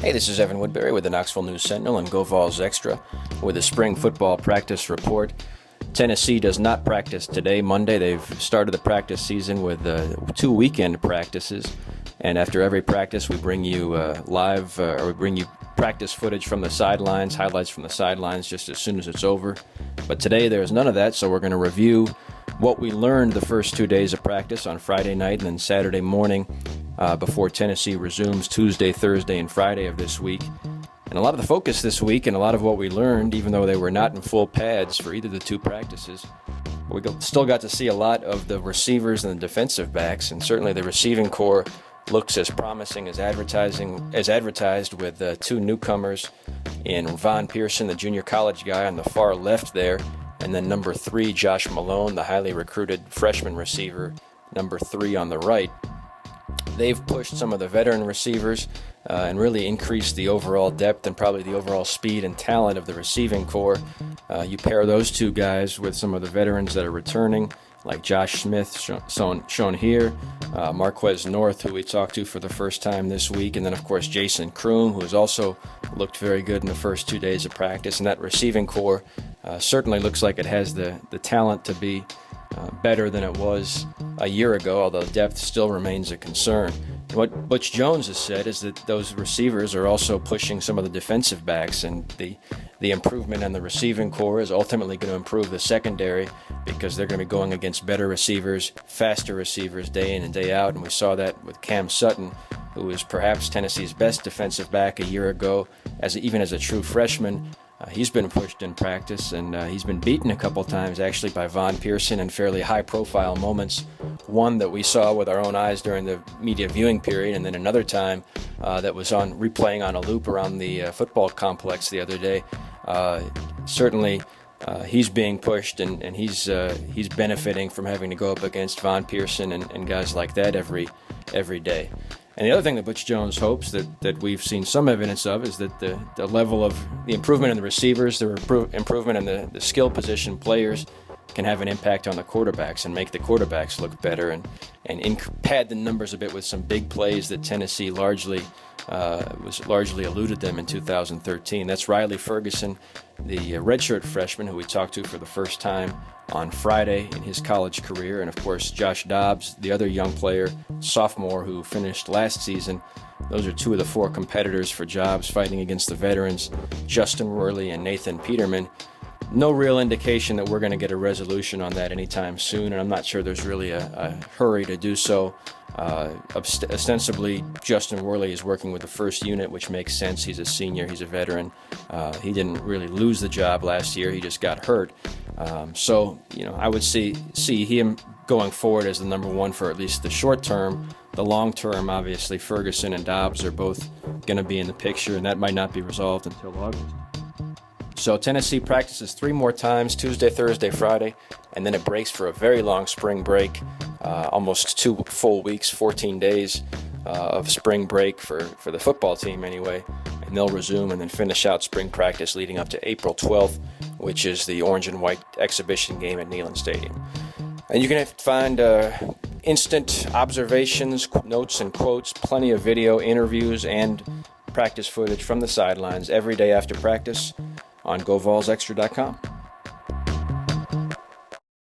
Hey, this is Evan Woodbury with the Knoxville News Sentinel and Go Vols Extra with a spring football practice report. Tennessee does not practice today, Monday. They've started the practice season with 2 weekend practices, and after every practice we bring you we bring you practice footage from the sidelines, highlights from the sidelines just as soon as it's over. But today there's none of that, so we're going to review what we learned the first 2 days of practice on Friday night and then Saturday morning before Tennessee resumes Tuesday, Thursday, and Friday of this week. And a lot of the focus this week and a lot of what we learned, even though they were not in full pads for either of the two practices, we still got to see a lot of the receivers and the defensive backs, and certainly the receiving core looks as promising as advertised with two newcomers in Von Pearson, the junior college guy on the far left there, and then number 3, Josh Malone, the highly recruited freshman receiver, number 3 on the right. They've pushed some of the veteran receivers and really increased the overall depth and probably the overall speed and talent of the receiving core. You pair those two guys with some of the veterans that are returning, like Josh Smith, shown here, Marquez North, who we talked to for the first time this week, and then, of course, Jason Kroom, who has also looked very good in the first 2 days of practice. And that receiving core certainly looks like it has the talent to be better than it was a year ago, although depth still remains a concern. What Butch Jones has said is that those receivers are also pushing some of the defensive backs, and the improvement in the receiving core is ultimately going to improve the secondary because they're going to be going against better receivers, faster receivers day in and day out, and we saw that with Cam Sutton, who was perhaps Tennessee's best defensive back a year ago, even as a true freshman. He's been pushed in practice, and he's been beaten a couple times actually by Von Pearson in fairly high-profile moments. One that we saw with our own eyes during the media viewing period, and then another time that was replaying on a loop around the football complex the other day. Certainly, he's being pushed, and he's benefiting from having to go up against Von Pearson and guys like that every day. And the other thing that Butch Jones hopes that we've seen some evidence of is that the level of the improvement in the receivers, the improvement in the skill position players can have an impact on the quarterbacks and make the quarterbacks look better and pad the numbers a bit with some big plays that Tennessee largely eluded them in 2013. That's Riley Ferguson, the redshirt freshman who we talked to for the first time on Friday in his college career, and of course Josh Dobbs, the other young player, sophomore, who finished last season. Those are 2 of the 4 competitors for jobs fighting against the veterans, Justin Worley and Nathan Peterman. No real indication that we're going to get a resolution on that anytime soon, and I'm not sure there's really a hurry to do so. Ostensibly, Justin Worley is working with the first unit, which makes sense. He's a senior, he's a veteran. He didn't really lose the job last year, he just got hurt. So, I would see him going forward as the number 1 for at least the short term. The long term, obviously, Ferguson and Dobbs are both going to be in the picture, and that might not be resolved until August. So Tennessee practices 3 more times, Tuesday, Thursday, Friday, and then it breaks for a very long spring break, almost 2 full weeks, 14 days of spring break for the football team anyway, and they'll resume and then finish out spring practice leading up to April 12th, which is the orange and white exhibition game at Neyland Stadium. And you can find instant observations, notes and quotes, plenty of video interviews, and practice footage from the sidelines every day after practice on GoVolsExtra.com.